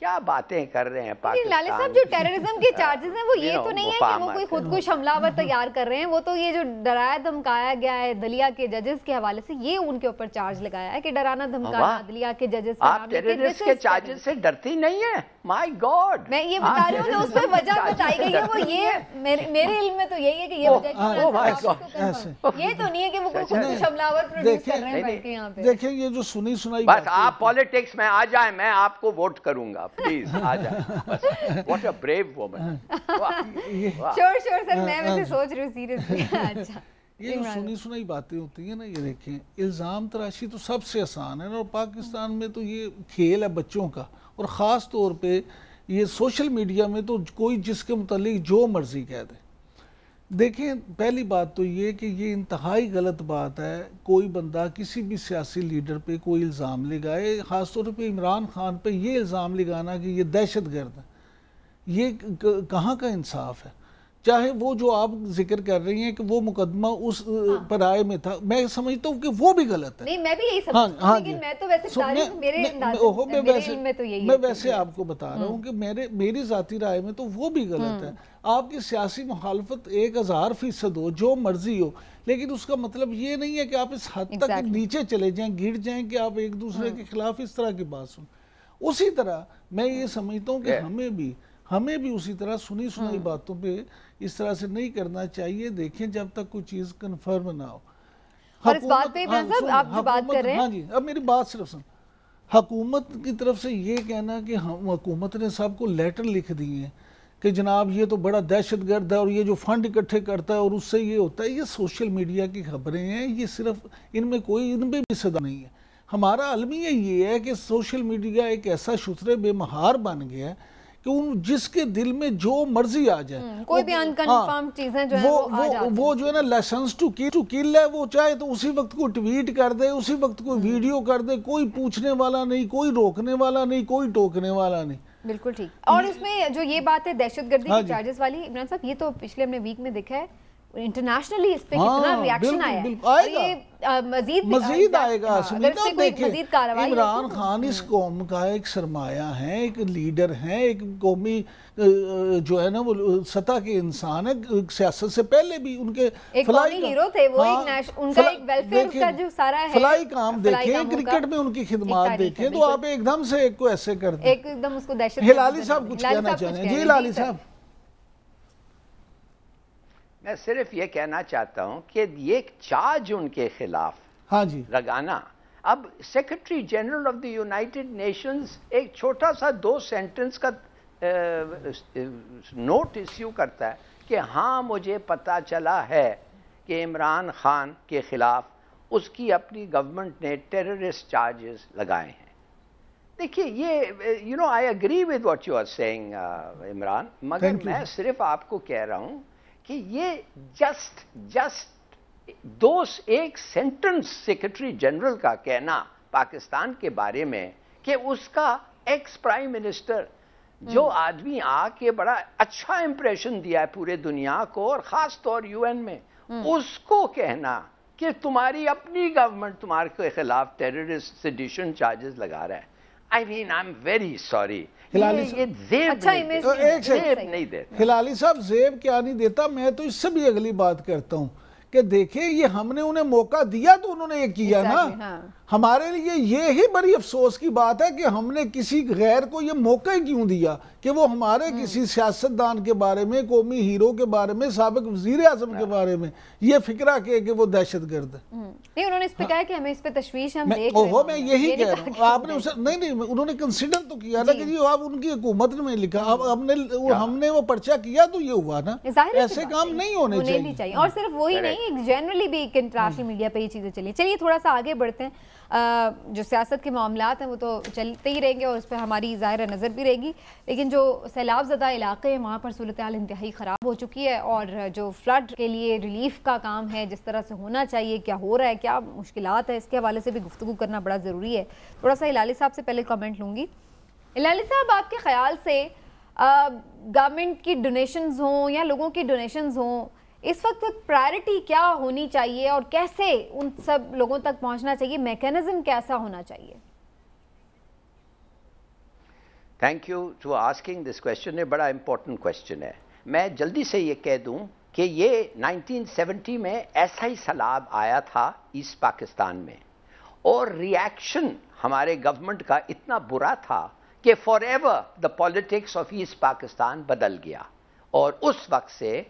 کیا باتیں کر رہے ہیں پاکستان لالی صاحب جو ٹیررزم کے چارجز ہیں وہ یہ تو نہیں ہے کہ وہ کوئی خودکش حملہ آور تیار کر رہے ہیں، وہ تو یہ جو ڈرایا دھمکایا گیا ہے دلیا کے ججز کے حوالے سے، یہ ان کے اوپر چارج لگایا ہے کہ ڈرانا دھمکانا دلیا کے ججز کا آپ ٹیررسٹ کے چارجز سے ڈرتی نہیں ہیں؟ مائی گاڈ میں یہ بتا رہی ہوں کہ اس پہ وجہ بتائی گئی ہے، وہ یہ میرے علم میں تو یہی ہے کہ یہ وجہ یہ تو نہیں ہے کہ وہ کوئی خودکش حملہ آور پروڈیوس کر رہے ہیں بیٹھ کے یہاں پہ۔ دیکھیں یہ جو سنی سنائی بس آپ پالیٹکس میں آ جائیں، میں آپ کو ووٹ کروں گا، پلیز آ جائیں۔ What a brave woman. شور سر میں ویسے سوچ رہی ہوں سیریسلی۔ اچھا یہ جو سنی سنائی باتیں ہوتی ہیں نا، یہ دیکھیں الزام تراشی تو سب سے آسان ہے، اور پاکستان میں تو یہ کھیل ہے بچوں کا، اور خاص طور پہ یہ سوشل میڈیا میں تو کوئی جس کے متعلق جو مرضی کہہ دے۔ دیکھیں پہلی بات تو یہ کہ یہ انتہائی غلط بات ہے کوئی بندہ کسی بھی سیاسی لیڈر پہ کوئی الزام لگائے، خاص طور پہ عمران خان پہ یہ الزام لگانا کہ یہ دہشت گرد ہے، یہ کہاں کا انصاف ہے؟ چاہے وہ جو آپ ذکر کر رہی ہیں کہ وہ مقدمہ اس پرائے میں تھا، میں سمجھتا ہوں کہ وہ بھی غلط ہے۔ نہیں میں بھی یہی سمجھتا ہوں، لیکن میں تو ویسے بتا رہی ہوں میرے علم میں تو یہی ہے، میں ویسے آپ کو بتا رہا ہوں کہ میری ذاتی رائے میں تو وہ بھی غلط ہے۔ آپ کی سیاسی مخالفت 1000% ہو، جو مرضی ہو، لیکن اس کا مطلب یہ نہیں ہے کہ آپ اس حد تک نیچے چلے جائیں، گر جائیں کہ آپ ایک دوسرے کے خلاف اس طرح کی بات سن۔ اسی طرح میں یہ سمجھتا ہوں کہ ہمیں بھی اسی طرح سنی سنائی باتوں پہ اس طرح سے نہیں کرنا چاہیے۔ دیکھیں جب تک کوئی چیز کنفرم نہ ہو، اور اس بات پہ عمران صاحب آپ جو بات کر رہے ہیں، ہاں جی اب میری بات صرف سن، حکومت کی طرف سے یہ کہنا کہ حکومت نے سب کو لیٹر لکھ دیے ہیں کہ جناب یہ تو بڑا دہشت گرد ہے اور یہ جو فنڈ اکٹھے کرتا ہے اور اس سے یہ ہوتا ہے، یہ سوشل میڈیا کی خبریں ہیں، یہ صرف ان میں بھی صدا نہیں ہے۔ ہمارا المیہ یہ ہے کہ سوشل میڈیا ایک ایسا شتر بے مہار بن گیا ہے کہ جس کے دل میں جو مرضی آ جائے، کوئی بھی انکنفرم چیزیں جو ہیں وہ آ جاتی ہیں، وہ جو ہے نا لائسنس ٹو کل ہے، وہ چاہے تو اسی وقت کو ٹویٹ کر دے، اسی وقت کو ویڈیو کر دے، کوئی پوچھنے والا نہیں، کوئی روکنے والا نہیں، کوئی ٹوکنے والا نہیں۔ بالکل ٹھیک۔ اور اس میں جو یہ بات ہے دہشت گردی کے چارجز والی، عمران صاحب یہ تو پچھلے ہم نے ویک میں دیکھا ہے انٹرنیشنلی اس پہ کتنا ریاکشن آیا ہے، اور یہ مزید آئے گا۔ دیکھیں عمران خان اس قوم کا ایک سرمایہ ہے، ایک لیڈر ہیں، ایک قومی جو ہے نا وہ سطح کے انسان ہے، سیاست سے پہلے بھی ان کے فلائی ہیرو تھے، وہ ان کا ایک ویلفیئر کا جو سارا ہے فلائی کام دیکھیں، کرکٹ میں ان کی خدمات دیکھیں، تو آپ ایک دم سے ایک کو ایسے کر دیں، ایک دم اس کو دہشت۔ ہلالی صاحب کچھ کہنا چاہیں؟ جی ہلالی صاحب۔ میں صرف یہ کہنا چاہتا ہوں کہ یہ چارج ان کے خلاف لگانا، اب secretary general of the United nations ایک چھوٹا سا 2 سینٹنس کا نوٹ ایشو کرتا ہے کہ ہاں مجھے پتا چلا ہے کہ عمران خان کے خلاف اس کی اپنی گورنمنٹ نے ٹیررسٹ چارجز لگائے ہیں۔ دیکھیے یہ I agree with what you are seeing Imran, مگر میں صرف آپ کو کہہ رہا ہوں کہ یہ جسٹ ایک سینٹنس سیکرٹری جنرل کا کہنا پاکستان کے بارے میں کہ اس کا ایکس پرائم منسٹر جو آدمی آ کے بڑا اچھا امپریشن دیا ہے پورے دنیا کو اور خاص طور UN میں، اس کو کہنا کہ تمہاری اپنی گورنمنٹ تمہارے کے خلاف ٹیررسٹ سیڈیشن چارجز لگا رہا ہے، I mean I'm very sorry۔ Hilali صاحب زیب کیا نہیں دیتا، میں تو اس سے بھی اگلی بات کرتا ہوں کہ دیکھیں یہ ہم نے انہیں موقع دیا تو انہوں نے یہ کیا نا۔ ہمارے لیے یہی بڑی افسوس کی بات ہے کہ ہم نے کسی غیر کو یہ موقع ہی کیوں دیا کہ وہ ہمارے کسی سیاستدان کے بارے میں، قومی ہیرو کے بارے میں، سابق وزیر اعظم کے بارے میں یہ فکرہ کہ وہ دہشت گرد ہے۔ نہیں انہوں نے اس پہ کہا کہ ہمیں اس پہ تشویش ہم دیکھ رہے ہیں۔ میں یہی کہہ رہا ہوں، آپ نے اسے نہیں انہوں نے کنسیڈر تو کیا نا کہ جی آپ ان کی حکومت میں لکھا، ہم نے وہ پرچہ کیا تو یہ ہوا نا، ایسے کام نہیں ہونے چاہیے۔ اور صرف وہی نہیں، جنرلی بھی انٹرنیشنل میڈیا پہ یہ چیزیں چلی۔ چلیے تھوڑا سا آگے بڑھتے ہیں، جو سیاست کے معاملات ہیں وہ تو چلتے ہی رہیں گے اور اس پہ ہماری ظاہر نظر بھی رہے گی، لیکن جو سیلاب زدہ علاقے ہیں وہاں پر صورتحال انتہائی خراب ہو چکی ہے، اور جو فلڈ کے لیے ریلیف کا کام ہے جس طرح سے ہونا چاہیے، کیا ہو رہا ہے، کیا مشکلات ہے، اس کے حوالے سے بھی گفتگو کرنا بڑا ضروری ہے۔ تھوڑا سا ہلالی صاحب سے پہلے کامنٹ لوں گی۔ ہلالی صاحب آپ کے خیال سے گورنمنٹ کی ڈونیشنز ہوں یا لوگوں کی ڈونیشنز ہوں، اس وقت پرائرٹی کیا ہونی چاہیے اور کیسے ان سب لوگوں تک پہنچنا چاہیے، میکینزم کیسا ہونا چاہیے؟ Thank you to asking this question. یہ بڑا امپورٹنٹ کوشچن ہے. میں جلدی سے یہ کہہ دوں کہ یہ 1970 میں ایسا ہی سیلاب آیا تھا ایسٹ پاکستان میں, اور ریاکشن ہمارے گورنمنٹ کا اتنا برا تھا کہ forever the politics of East Pakistan بدل گیا, اور اس وقت سے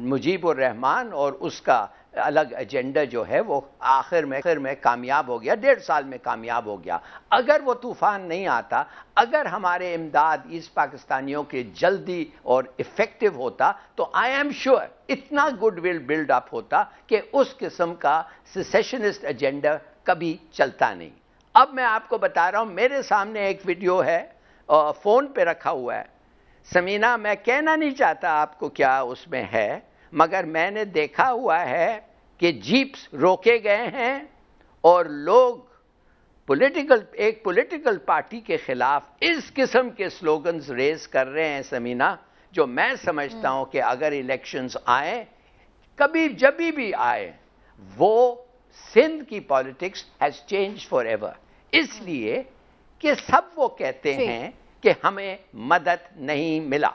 مجیب الرحمان اور اس کا الگ ایجنڈا جو ہے وہ آخر میں کامیاب ہو گیا, 1.5 سال میں کامیاب ہو گیا. اگر وہ طوفان نہیں آتا, اگر ہمارے امداد ایسٹ پاکستانیوں کے جلدی اور افیکٹو ہوتا, تو آئی ایم شیور اتنا گڈ ول بلڈ اپ ہوتا کہ اس قسم کا سیسیشنسٹ ایجنڈا کبھی چلتا نہیں. اب میں آپ کو بتا رہا ہوں, میرے سامنے ایک ویڈیو ہے, فون پہ رکھا ہوا ہے. سمینا, میں کہنا نہیں چاہتا آپ کو کیا اس میں ہے, مگر میں نے دیکھا ہوا ہے کہ جیپس روکے گئے ہیں اور لوگ ایک پولیٹیکل پارٹی کے خلاف اس قسم کے سلوگنز ریز کر رہے ہیں سمینا, جو میں سمجھتا ہوں کہ اگر الیکشنز آئیں, کبھی جبھی بھی آئے, وہ سندھ کی politics has change forever, اس لیے کہ سب وہ کہتے ہیں کہ ہمیں مدد نہیں ملا.